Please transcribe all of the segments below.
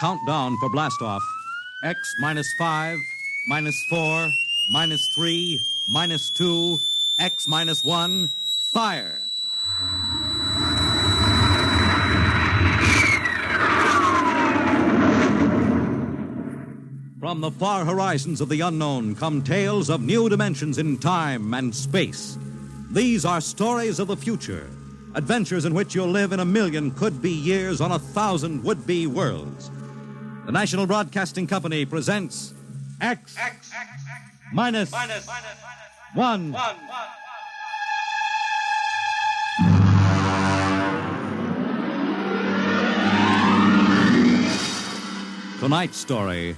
countdown for blastoff. X minus 5, minus 4, minus 3, minus 2, X minus 1, fire. From the far horizons of the unknown come tales of new dimensions in time and space. These are stories of the future, adventures in which you'll live in 1,000,000 could-be years on 1,000 would-be worlds. The National Broadcasting Company presents X minus 1. Tonight's story,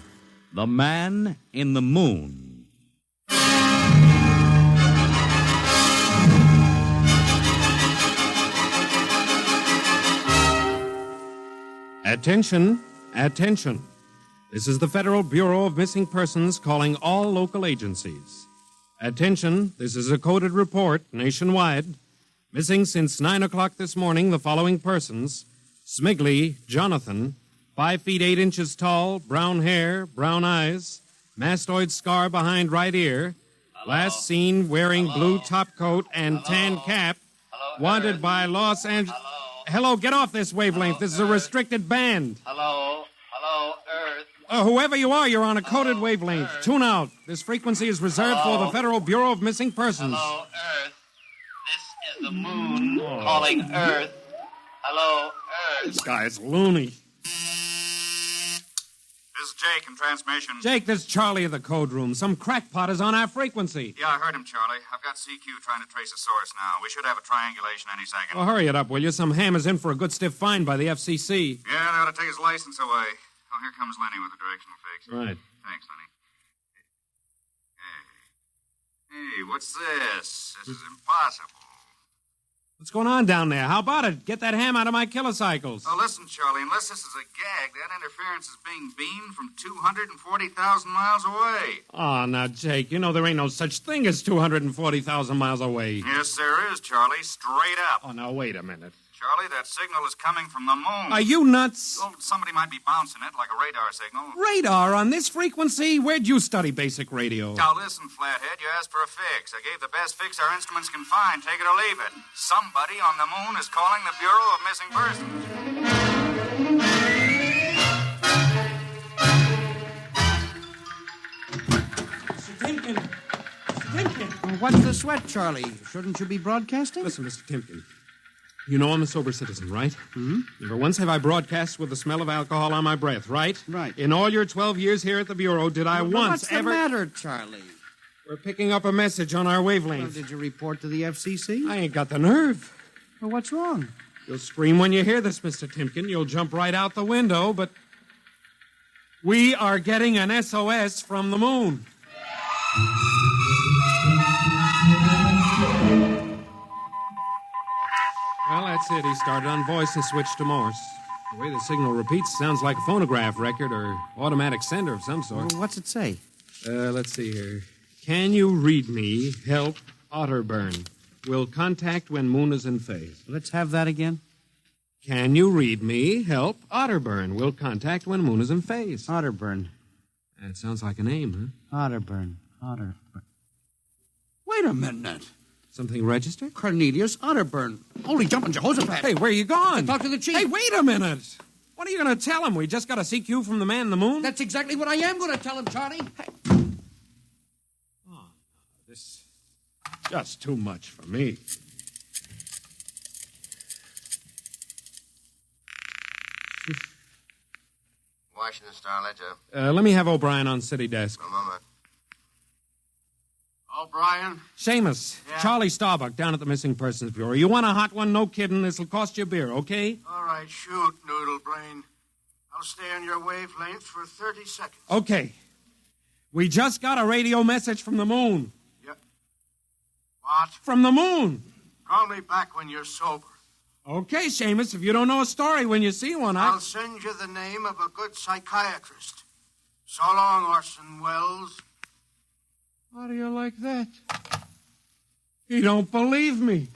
The Man in the Moon. Attention, attention. This is the Federal Bureau of Missing Persons calling all local agencies. Attention, this is a coded report nationwide. Missing since 9 o'clock this morning the following persons: Smigley Jonathan, 5 feet 8 inches tall, brown hair, brown eyes, mastoid scar behind right ear. Hello? Last seen wearing blue top coat and tan cap. Wanted by Los Angeles. Hello, get off this wavelength. This is a restricted band. Hello, Earth. Whoever you are, you're on a coded wavelength. Earth. Tune out. This frequency is reserved for the Federal Bureau of Missing Persons. Hello, Earth. This is the moon calling Earth. Hello, Earth. This guy's loony. This is Jake in transmission. Jake, this is Charlie of the code room. Some crackpot is on our frequency. Yeah, I heard him, Charlie. I've got CQ trying to trace a source now. We should have a triangulation any second. Well, hurry it up, will you? Some ham is in for a good stiff fine by the FCC. Yeah, they ought to take his license away. Oh, here comes Lenny with the directional fix. Right. Thanks, Lenny. Hey, what's this? This is impossible. What's going on down there? How about it? Get that ham out of my kilocycles. Oh, listen, Charlie, unless this is a gag, that interference is being beamed from 240,000 miles away. Oh, now, Jake, you know there ain't no such thing as 240,000 miles away. Yes, there is, Charlie, straight up. Oh, now, wait a minute. Charlie, that signal is coming from the moon. Are you nuts? Oh, somebody might be bouncing it like a radar signal. Radar on this frequency? Where'd you study basic radio? Now, listen, Flathead, you asked for a fix. I gave the best fix our instruments can find. Take it or leave it. Somebody on the moon is calling the Bureau of Missing Persons. Mr. Timken. Mr. Timken. What's the sweat, Charlie? Shouldn't you be broadcasting? Listen, Mr. Timken. You know I'm a sober citizen, right? Hmm? Never once have I broadcast with the smell of alcohol on my breath, right? Right. In all your 12 years here at the Bureau, did I once what's ever... What's the matter, Charlie? We're picking up a message on our Well, wavelength. did you report to the FCC? I ain't got the nerve. Well, what's wrong? You'll scream when you hear this, Mr. Timken. You'll jump right out the window, but... We are getting an SOS from the moon. Well, that's it. He started on voice and switched to Morse. The way the signal repeats sounds like a phonograph record or automatic sender of some sort. Well, what's it say? Let's see here. Can you read me? Help. Otterburn. Will contact when moon is in phase. Let's have that again. Can you read me? Help. Otterburn. Will contact when moon is in phase. Otterburn. That sounds like a name, huh? Otterburn. Wait a minute. Something registered? Cornelius Otterburn. Holy jumping Jehoshaphat. Hey, where are you going? To talk to the chief. Hey, wait a minute. What are you going to tell him? We just got a CQ from the man in the moon? That's exactly what I am going to tell him, Charlie. Hey. Oh, this is just too much for me. Washington Star Ledger. Let me have O'Brien on city desk. A moment. O'Brien? Seamus, Yeah? Charlie Starbuck down at the Missing Persons Bureau. You want a hot one? No kidding. This'll cost you a beer, okay? All right, shoot, Noodle Brain. I'll stay on your wavelength for 30 seconds. Okay. We just got a radio message from the moon. Yep. What? From the moon. Call me back when you're sober. Okay, Seamus, if you don't know a story when you see one, I'll send you the name of a good psychiatrist. So long, Orson Welles. How do you like that? You don't believe me.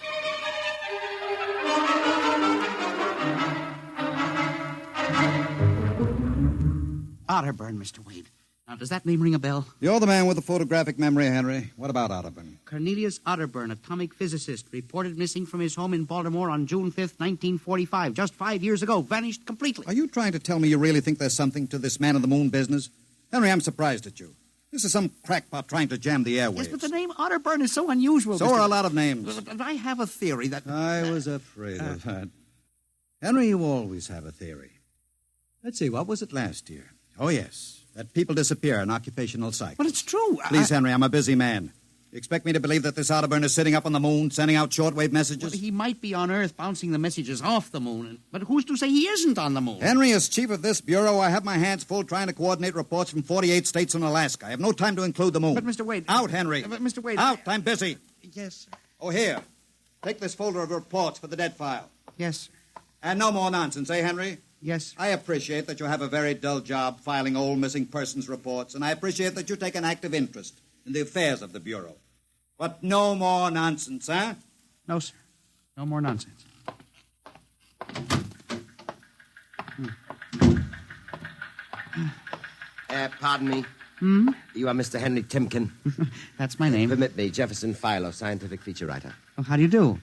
Otterburn, Mr. Wade. Now, does that name ring a bell? You're the man with the photographic memory, Henry. What about Otterburn? Cornelius Otterburn, atomic physicist, reported missing from his home in Baltimore on June 5th, 1945. Just 5 years ago. Vanished completely. Are you trying to tell me you really think there's something to this man-on-the-moon business? Henry, I'm surprised at you. This is some crackpot trying to jam the airwaves. Yes, but the name Otterburn is so unusual. So are a lot of names. And I have a theory that... I was afraid of that. Henry, you always have a theory. Let's see, what was it last year? Oh, yes. That people disappear in occupational cycle. But it's true. Please, Henry, I'm a busy man. You expect me to believe that this Otterburn is sitting up on the moon, sending out shortwave messages? Well, he might be on Earth bouncing the messages off the moon. But who's to say he isn't on the moon? Henry, as chief of this bureau, I have my hands full trying to coordinate reports from 48 states and Alaska. I have no time to include the moon. But, Mr. Wade... Out, Henry. But, Mr. Wade... Out, I'm busy. Yes, sir. Oh, here. Take this folder of reports for the dead file. Yes, sir. And no more nonsense, eh, Henry? Yes, sir. I appreciate that you have a very dull job filing old missing persons reports, and I appreciate that you take an active interest in the affairs of the Bureau. But no more nonsense, huh? No, sir. No more nonsense. Pardon me. You are Mr. Henry Timken. That's my name. Permit me, Jefferson Philo, scientific feature writer. Oh, how do you do?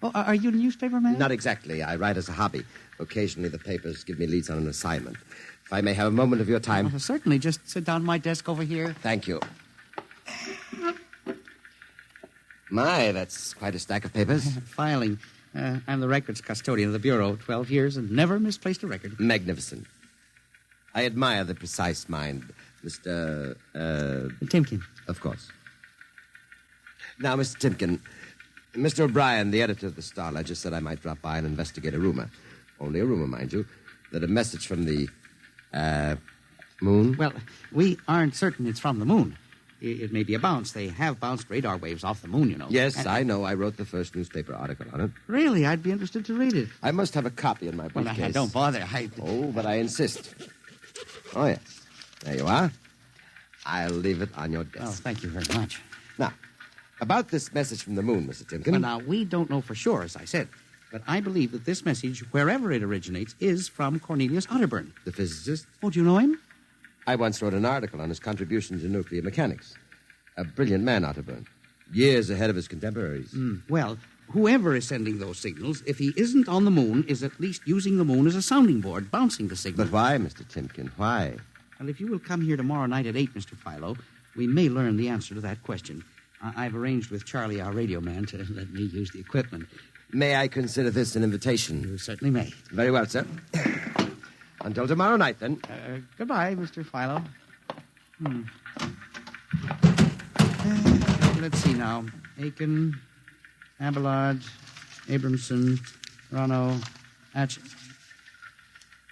Oh, are you a newspaper man? Not exactly. I write as a hobby. Occasionally the papers give me leads on an assignment. If I may have a moment of your time. Oh, certainly. Just sit down at my desk over here. Thank you. My, that's quite a stack of papers. Filing. I'm the records custodian of the Bureau. 12 years and never misplaced a record. Magnificent. I admire the precise mind, Mr. Timken. Of course. Now, Mr. Timken, Mr. O'Brien, the editor of the Star Ledger, said I might drop by and investigate a rumor. Only a rumor, mind you, that a message from the, moon? Well, we aren't certain it's from the moon. It may be a bounce. They have bounced radar waves off the moon, you know. Yes, I know. I wrote the first newspaper article on it. Really? I'd be interested to read it. I must have a copy in my briefcase. Well, don't bother. Oh, but I insist. Oh, yes. There you are. I'll leave it on your desk. Oh, thank you very much. Now, about this message from the moon, Mr. Timken. Well, now, we don't know for sure, as I said. But I believe that this message, wherever it originates, is from Cornelius Otterburn. The physicist? Oh, do you know him? I once wrote an article on his contributions in nuclear mechanics. A brilliant man, Otterburn. Years ahead of his contemporaries. Well, whoever is sending those signals, if he isn't on the moon, is at least using the moon as a sounding board, bouncing the signal. But why, Mr. Timken? Why? Well, if you will come here tomorrow night at 8, Mr. Philo, we may learn the answer to that question. I've arranged with Charlie, our radio man, to let me use the equipment. May I consider this an invitation? You certainly may. Very well, sir. Until tomorrow night, then. Goodbye, Mr. Philo. Let's see now. Aiken, Abelard, Abramson, Rono, Atch...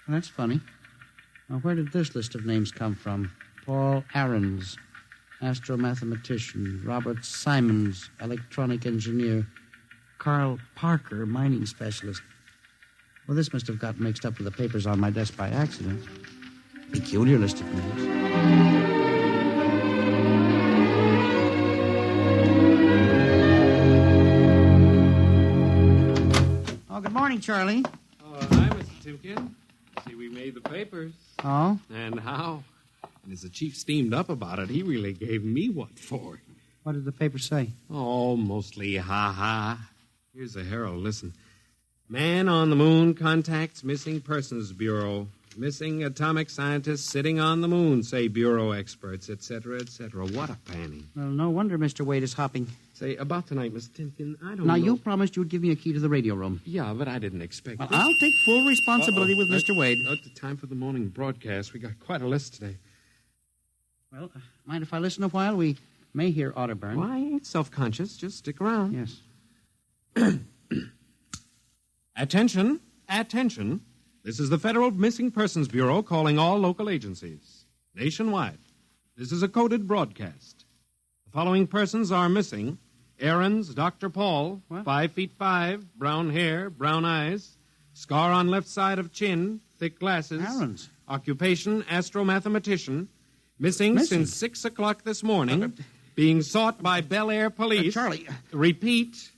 Well, that's funny. Now, where did this list of names come from? Paul Aarons, astromathematician. Robert Simons, electronic engineer. Carl Parker, mining specialist. Well, this must have gotten mixed up with the papers on my desk by accident. Peculiar list of names. Oh, good morning, Charlie. Oh, hi, Mr. Timken. See, we made the papers. Oh? And how? And as the chief steamed up about it, he really gave me what for. What did the paper say? Oh, mostly ha-ha. Here's the Herald. Listen. Man on the moon contacts Missing Persons Bureau. Missing atomic scientists sitting on the moon, say Bureau experts, etc., etc. What a panning. Well, no wonder Mr. Wade is hopping. Say, about tonight, Mr. Timken, I don't Now, know. you promised you'd give me a key to the radio room. Yeah, but I didn't expect Well, this. I'll take full responsibility with Mr. Wade. At the time for the morning broadcast, we got quite a list today. Well, mind if I listen a while? We may hear Otterburn. Well, I ain't self-conscious. Just stick around. Yes. Attention, attention. This is the Federal Missing Persons Bureau calling all local agencies. Nationwide. This is a coded broadcast. The following persons are missing. Aaron's Dr. Paul, What? 5'5", brown hair, brown eyes, scar on left side of chin, thick glasses. Aaron's? Occupation, astromathematician. Missing since 6 o'clock this morning. Being sought by Bel Air police. Charlie. Repeat.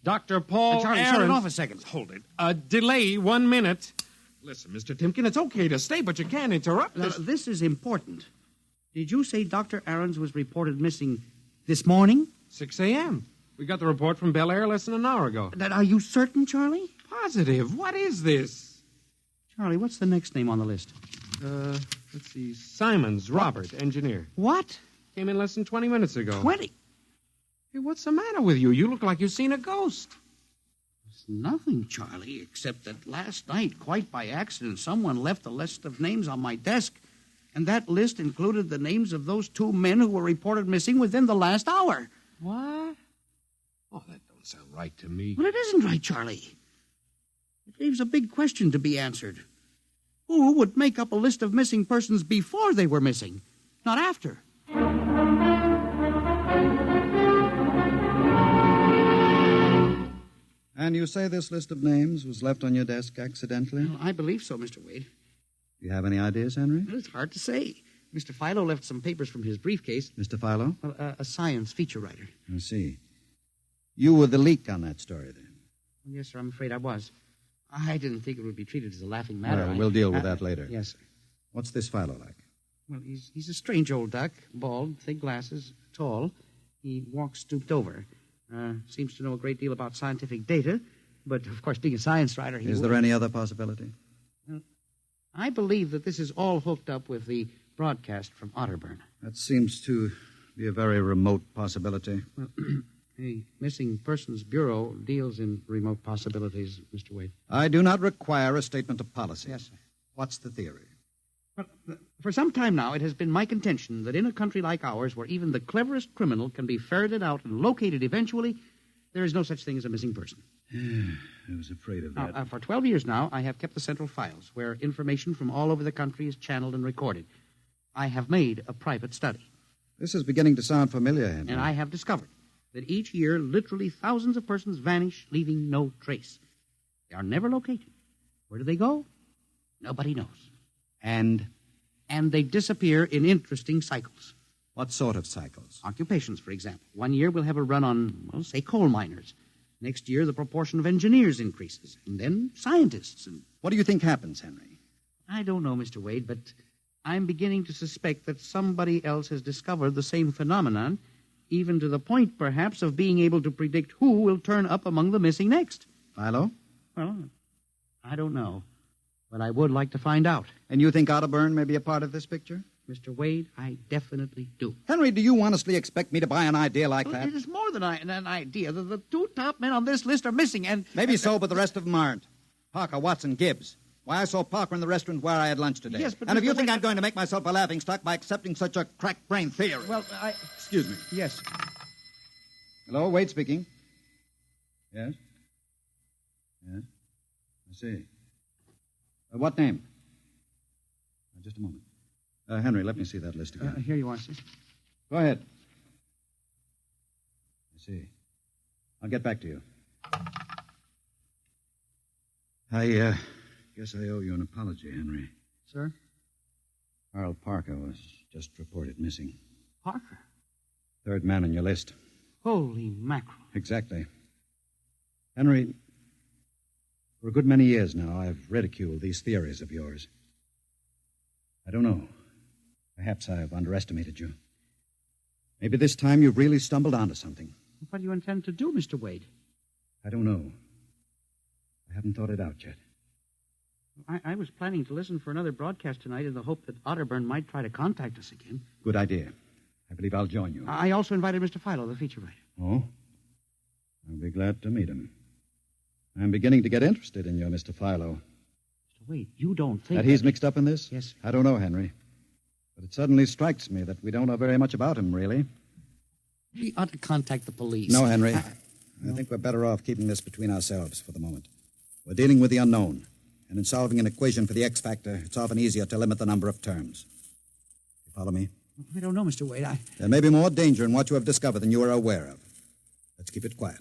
Dr. Paul Charlie, Aaron's. shut it off a second. Hold it. Delay 1 minute. Listen, Mr. Timken, it's okay to stay, but you can't interrupt Now, this. this is important. Did you say Dr. Aarons was reported missing this morning? 6 a.m. We got the report from Bel Air less than an hour ago. Are you certain, Charlie? Positive. What is this? Charlie, what's the next name on the list? Let's see. Simons, Robert, engineer. What? Came in less than 20 minutes ago. 20? Hey, what's the matter with you? You look like you've seen a ghost. It's nothing, Charlie, except that last night, quite by accident, someone left a list of names on my desk. And that list included the names of those 2 men who were reported missing within the last hour. What? Oh, that don't sound right to me. Well, it isn't right, Charlie. It leaves a big question to be answered. Who would make up a list of missing persons before they were missing, not after? And you say this list of names was left on your desk accidentally? Well, I believe so, Mr. Wade. Do you have any ideas, Henry? Well, it's hard to say. Mr. Philo left some papers from his briefcase. Mr. Philo? Well, a science feature writer. I see. You were the leak on that story, then? Yes, sir, I'm afraid I was. I didn't think it would be treated as a laughing matter. Well, we'll deal with that later. Yes, sir. What's this Philo like? Well, he's a strange old duck, bald, thick glasses, tall. He walks stooped over. Seems to know a great deal about scientific data, but, of course, being a science writer, Is there any other possibility? I believe that this is all hooked up with the broadcast from Otterburn. That seems to be a very remote possibility. Well, the Missing Persons Bureau deals in remote possibilities, Mr. Wade. I do not require a statement of policy. Yes, sir. What's the theory? Well, for some time now, it has been my contention that in a country like ours, where even the cleverest criminal can be ferreted out and located eventually, there is no such thing as a missing person. I was afraid of that. Now, for 12 years now, I have kept the central files, where information from all over the country is channeled and recorded. I have made a private study. This is beginning to sound familiar, Henry. And I have discovered that each year, literally thousands of persons vanish, leaving no trace. They are never located. Where do they go? Nobody knows. And they disappear in interesting cycles. what sort of cycles? Occupations, for example. One year we'll have a run on, well, say, coal miners. Next year, the proportion of engineers increases. And then scientists. And What do you think happens, Henry? I don't know, Mr. Wade, but I'm beginning to suspect that somebody else has discovered the same phenomenon, even to the point, perhaps, of being able to predict who will turn up among the missing next. Philo? Well, I don't know. But I would like to find out. And you think Otterburn may be a part of this picture? Mr. Wade, I definitely do. Henry, do you honestly expect me to buy an idea like that? It is more than an idea. The 2 top men on this list are missing, and... Maybe so, but the rest of them aren't. Parker, Watson, Gibbs. Why, I saw Parker in the restaurant where I had lunch today. Yes, but and if Mr. you think Wade- I'm going to make myself a laughingstock by accepting such a crack-brained theory... Well, Excuse me. Yes. Hello, Wade speaking. Yes? Yes? I see. What name? Just a moment. Henry, let me see that list again. Here you are, sir. Go ahead. I see. I'll get back to you. I guess I owe you an apology, Henry. Sir? Carl Parker was just reported missing. Parker? 3rd man on your list. Holy mackerel. Exactly. Henry, for a good many years now, I've ridiculed these theories of yours. I don't know. Perhaps I've underestimated you. Maybe this time you've really stumbled onto something. What do you intend to do, Mr. Wade? I don't know. I haven't thought it out yet. I was planning to listen for another broadcast tonight in the hope that Otterburn might try to contact us again. Good idea. I believe I'll join you. I also invited Mr. Philo, the feature writer. Oh? I'll be glad to meet him. I'm beginning to get interested in you, Mr. Philo. Mr. Wade, you don't think... That he's mixed up in this? Yes, sir. I don't know, Henry. But it suddenly strikes me that we don't know very much about him, really. We ought to contact the police. No, Henry. I think we're better off keeping this between ourselves for the moment. We're dealing with the unknown. And in solving an equation for the X factor, it's often easier to limit the number of terms. You follow me? I don't know, Mr. Wade. There may be more danger in what you have discovered than you are aware of. Let's keep it quiet.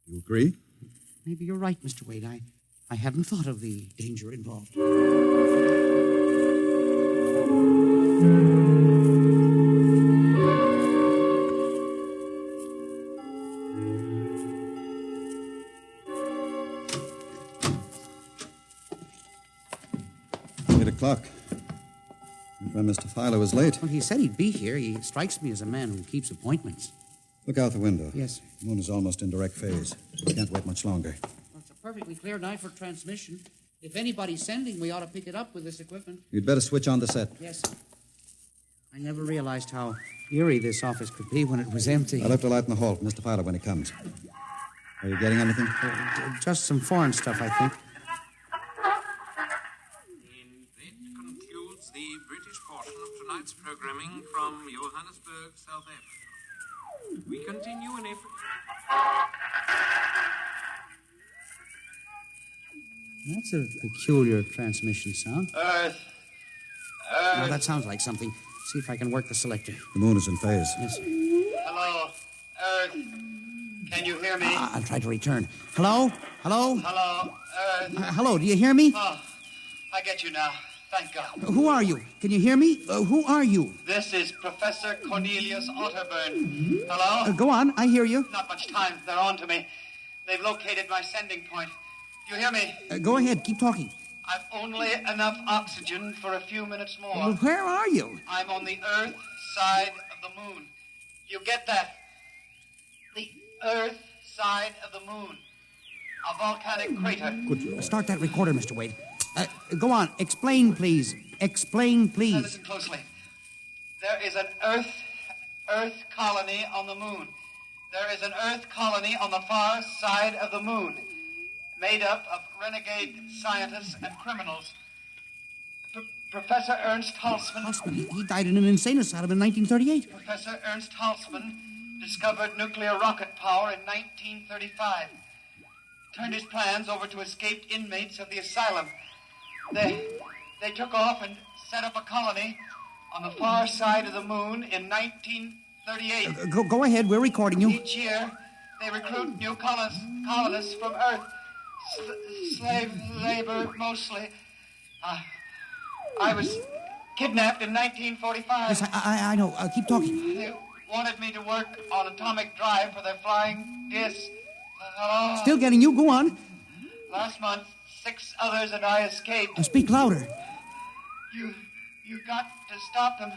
You agree? Maybe you're right, Mr. Wade. I hadn't thought of the danger involved. o'clock. When Mr. Filer was late. Well, he said he'd be here. He strikes me as a man who keeps appointments. Look out the window. Yes, sir. The moon is almost in direct phase. We can't wait much longer. Well, it's a perfectly clear night for transmission. If anybody's sending, we ought to pick it up with this equipment. You'd better switch on the set. Yes, sir. I never realized how eerie this office could be when it was empty. I left a light in the hall for Mr. Filer when he comes. Are you getting anything? Just some foreign stuff, I think. And that concludes the British portion of tonight's programming from Johannesburg, South Africa. We continue in April. That's a peculiar transmission sound. Earth. Now, that sounds like something. See if I can work the selector. The moon is in phase. Yes, sir. Hello, Earth. Can you hear me? I'll try to return. Hello? Hello? Hello, Earth. Hello, do you hear me? Oh, I get you now. Thank God. Who are you? Can you hear me? Who are you? This is Professor Cornelius Otterburn. Hello? Go on, I hear you. Not much time. They're on to me. They've located my sending point. Do you hear me? Go ahead, keep talking. I've only enough oxygen for a few minutes more. Well, where are you? I'm on the Earth side of the moon. You get that? The Earth side of the moon. A volcanic crater. Good. Start that recorder, Mr. Wade. Go on. Explain, please. Explain, Now please. listen closely. There is an Earth colony on the moon. There is an Earth colony on the far side of the moon, made up of renegade scientists and criminals. Professor Ernst Halsman. Halsman, he died in an insane asylum in 1938. Professor Ernst Halsman discovered nuclear rocket power in 1935. Turned his plans over to escaped inmates of the asylum. They took off and set up a colony on the far side of the moon in 1938. Go ahead, we're recording you. Each year, they recruit new colonists from Earth. Slave labor, mostly. I was kidnapped in 1945. Yes, I know. Keep talking. They wanted me to work on atomic drive for their flying disc. Hello? Still getting you. Go on. Last month, 6 others and I escaped. Speak louder. You got to stop them.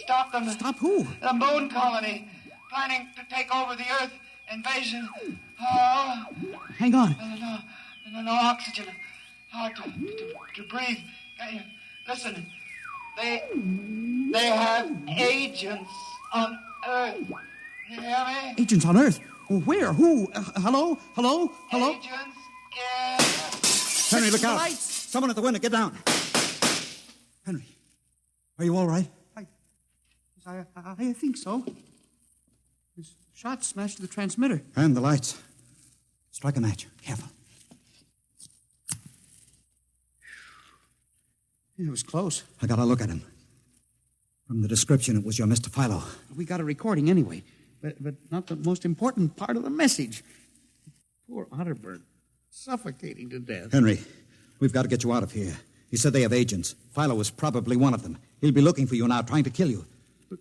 Stop them. Stop who? The moon colony, planning to take over the Earth invasion. Oh, Hang on. no oxygen. Hard to breathe. Listen, they have agents on Earth. You hear me? Agents on Earth. Where? Who? Hello? Hello? Hello? Agents in... Henry, look out. Lights. Someone at the window. Get down. Henry, are you all right? I think so. His shot smashed the transmitter. And the lights. Strike a match. Careful. It was close. I got a look at him. From the description, it was your Mr. Philo. We got a recording anyway, but not the most important part of the message. Poor Otterburn, suffocating to death. Henry, we've got to get you out of here. He said they have agents. Philo was probably one of them. He'll be looking for you now, trying to kill you.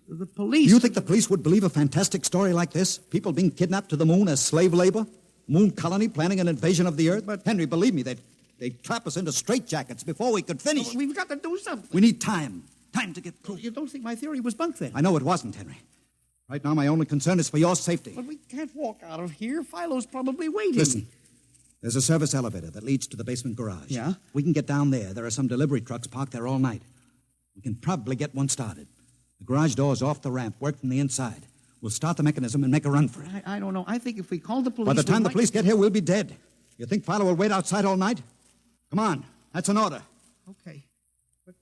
The police... You think the police would believe a fantastic story like this? People being kidnapped to the moon as slave labor? Moon colony planning an invasion of the Earth? But Henry, believe me, they'd trap us into straitjackets before we could finish. We've got to do something. We need time. Time to get through. You don't think my theory was bunk then? I know it wasn't, Henry. Right now, my only concern is for your safety. But we can't walk out of here. Philo's probably waiting. Listen, there's a service elevator that leads to the basement garage. Yeah? We can get down there. There are some delivery trucks parked there all night. We can probably get one started. The garage door's off the ramp, work from the inside. We'll start the mechanism and make a run for it. I don't know. I think if we call the police... By the time we the might- police get here, we'll be dead. You think Philo will wait outside all night? Come on. That's an order. Okay. But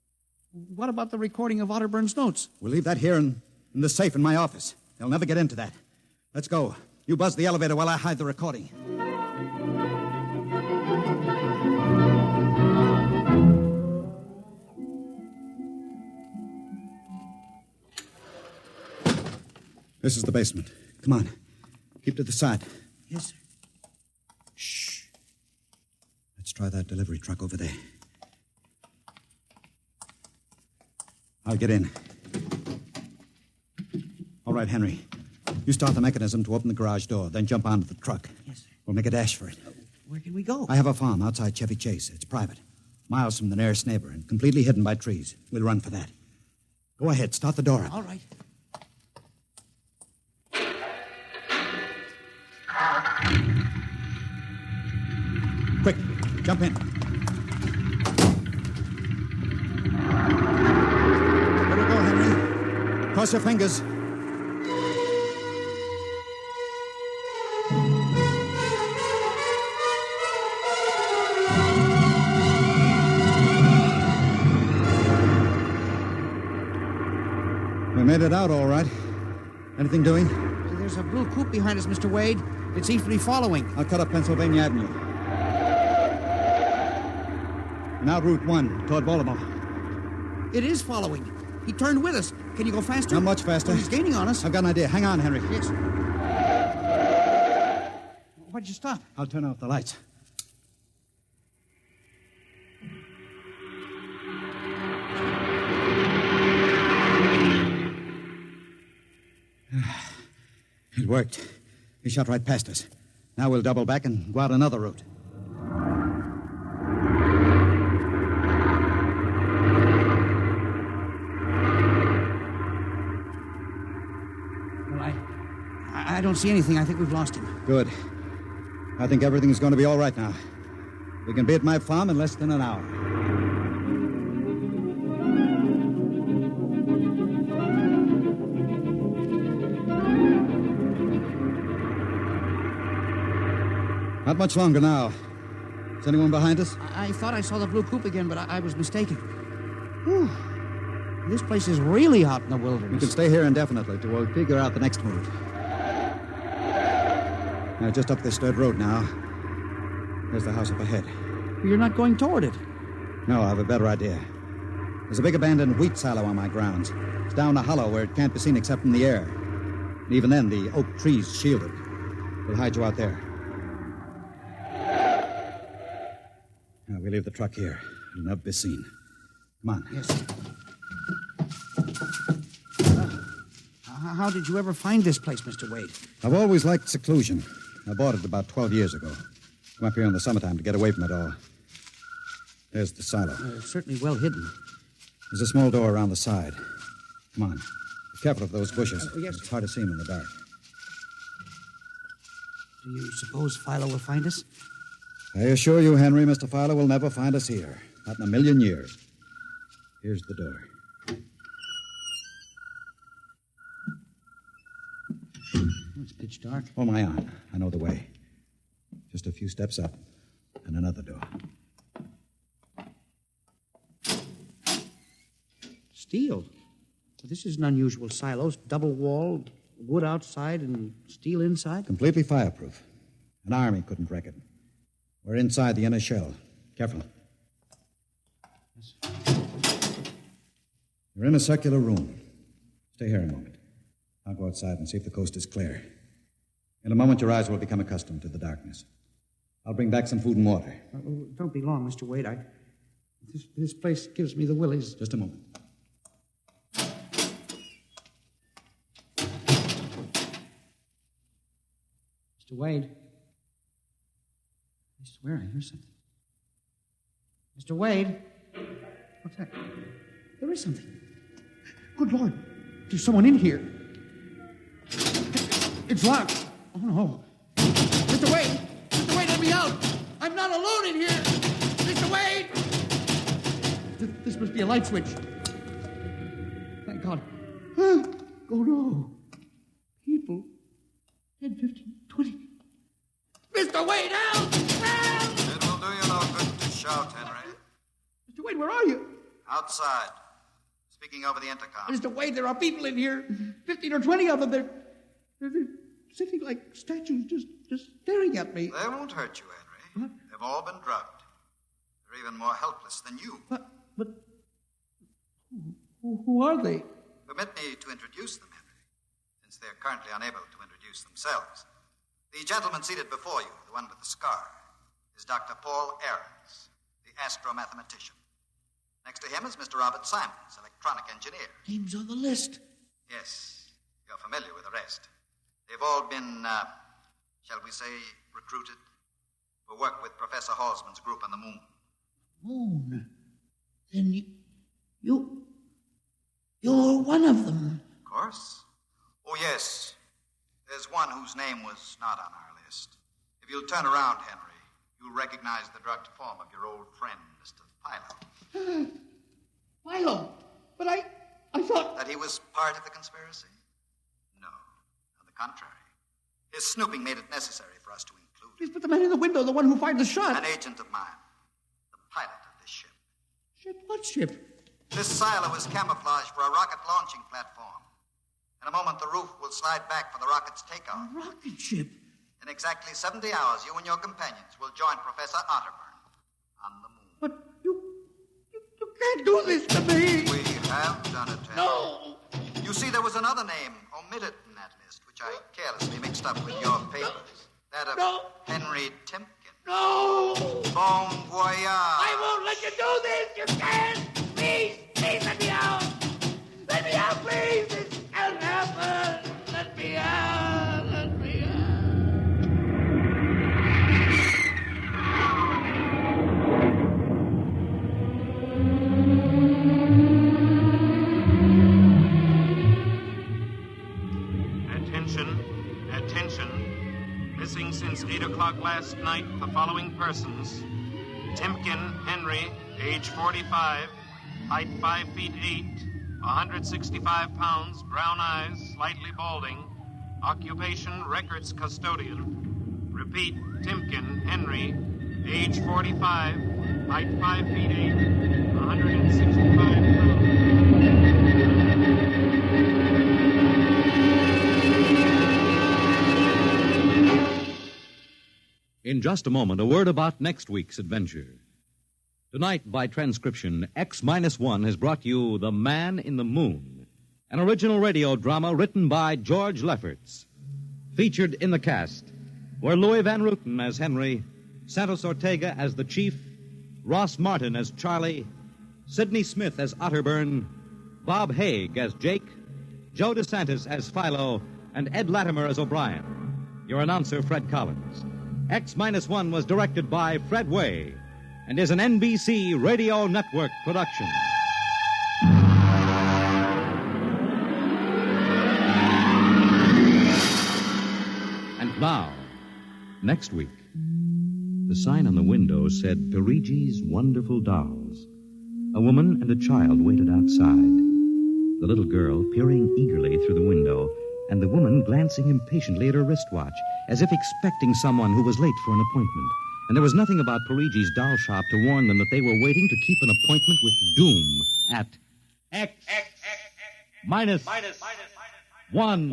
what about the recording of Otterburn's notes? We'll leave that here in the safe in my office. They'll never get into that. Let's go. You buzz the elevator while I hide the recording. This is the basement. Come on. Keep to the side. Yes, sir. Shh. Let's try that delivery truck over there. I'll get in. All right, Henry. You start the mechanism to open the garage door, then jump onto the truck. Yes, sir. We'll make a dash for it. Where can we go? I have a farm outside Chevy Chase. It's private. Miles from the nearest neighbor and completely hidden by trees. We'll run for that. Go ahead. Start the door up. All right. Quick, jump in. There we go, Henry. Cross your fingers. We made it out all right. Anything doing? There's a blue coupe behind us, Mr. Wade. It seems to be following. I'll cut up Pennsylvania Avenue. Now Route 1, toward Baltimore. It is following. He turned with us. Can you go faster? Not much faster. Well, he's gaining on us. I've got an idea. Hang on, Henry. Yes. Why'd you stop? I'll turn off the lights. It worked. He shot right past us. Now we'll double back and go out another route. Well, I don't see anything. I think we've lost him. Good. I think everything's going to be all right now. We can be at my farm in less than an hour. Not much longer now. Is anyone behind us? I thought I saw the blue coupe again, but I was mistaken. Whew. This place is really out in the wilderness. We can stay here indefinitely till we'll figure out the next move. Now, just up this dirt road now. There's the house up ahead. You're not going toward it. No, I have a better idea. There's a big abandoned wheat silo on my grounds. It's down a hollow where it can't be seen except from the air. And even then, the oak trees shield it. We'll hide you out there. Now, we leave the truck here. It'll never be seen. Come on. Yes. How did you ever find this place, Mr. Wade? I've always liked seclusion. I bought it about 12 years ago. Come up here in the summertime to get away from it all. There's the silo. It's certainly well hidden. There's a small door around the side. Come on. Be careful of those bushes. Yes. It's hard to see them in the dark. Do you suppose Philo will find us? I assure you, Henry, Mr. Fowler will never find us here. Not in a million years. Here's the door. Oh, it's pitch dark. Hold my arm. I know the way. Just a few steps up and another door. Steel. This is an unusual silo. Double walled, wood outside and steel inside. Completely fireproof. An army couldn't wreck it. We're inside the inner shell. Careful. Yes. You're in a circular room. Stay here a moment. I'll go outside and see if the coast is clear. In a moment, your eyes will become accustomed to the darkness. I'll bring back some food and water. Don't be long, Mr. Wade. This place gives me the willies. Just a moment. Mr. Wade. I swear I hear something. Mr. Wade. What's that? There is something. Good Lord. There's someone in here. It's locked. Oh, no. Mr. Wade! Mr. Wade, let me out! I'm not alone in here! Mr. Wade! This must be a light switch. Thank God. Oh, no. People. 10, 15, 20. Mr. Wade, help! Help! It will do you no good to shout, Henry. Mr. Wade, where are you? Outside. Speaking over the intercom. Mr. Wade, there are people in here. 15 or 20 of them. They're sitting like statues, just staring at me. They won't hurt you, Henry. What? They've all been drugged. They're even more helpless than you. But who are they? Permit me to introduce them, Henry, since they're currently unable to introduce themselves. The gentleman seated before you, the one with the scar, is Dr. Poul Anderson, the astromathematician. Next to him is Mr. Robert Simons, electronic engineer. Names on the list. Yes, you're familiar with the rest. They've all been, shall we say, recruited for work with Professor Halsman's group on the moon. Moon. Then you're one of them. Of course. Oh, yes. There's one whose name was not on our list. If you'll turn around, Henry, you'll recognize the drugged form of your old friend, Mr. Philo. Philo? But I thought... That he was part of the conspiracy? No. On the contrary. His snooping made it necessary for us to include him. Yes, but the man in the window, the one who fired the shot... An agent of mine. The pilot of this ship. Ship? What ship? This silo is camouflaged for a rocket launching platform. In a moment, the roof will slide back for the rocket's takeoff. A rocket ship? In exactly 70 hours, you and your companions will join Professor Otterburn on the moon. But you can't do this to me. We have done it, Henry. No. You see, there was another name omitted in that list, which I carelessly mixed up with your papers. That of Henry Timken. No. Bon voyage. I won't let you do this. You can't. Please let me out. Let me out, please. This can't happen. Let me out. Let me out. Attention. Missing since 8 o'clock last night, the following persons. Timken Henry, age 45, height 5 feet 8, 165 pounds, brown eyes, slightly balding, occupation records custodian. Repeat, Timken Henry, age 45, height 5 feet 8, 165 pounds. In just a moment, a word about next week's adventure. Tonight, by transcription, X-1 has brought you The Man in the Moon, an original radio drama written by George Lefferts. Featured in the cast were Louis Van Rooten as Henry, Santos Ortega as the Chief, Ross Martin as Charlie, Sidney Smith as Otterburn, Bob Haig as Jake, Joe DeSantis as Philo, and Ed Latimer as O'Brien. Your announcer, Fred Collins. X-1 was directed by Fred Way and is an NBC Radio Network production. And now, next week, the sign on the window said Parigi's Wonderful Dolls. A woman and a child waited outside. The little girl peering eagerly through the window, and the woman glancing impatiently at her wristwatch, as if expecting someone who was late for an appointment. And there was nothing about Parigi's doll shop to warn them that they were waiting to keep an appointment with Doom at X minus 1.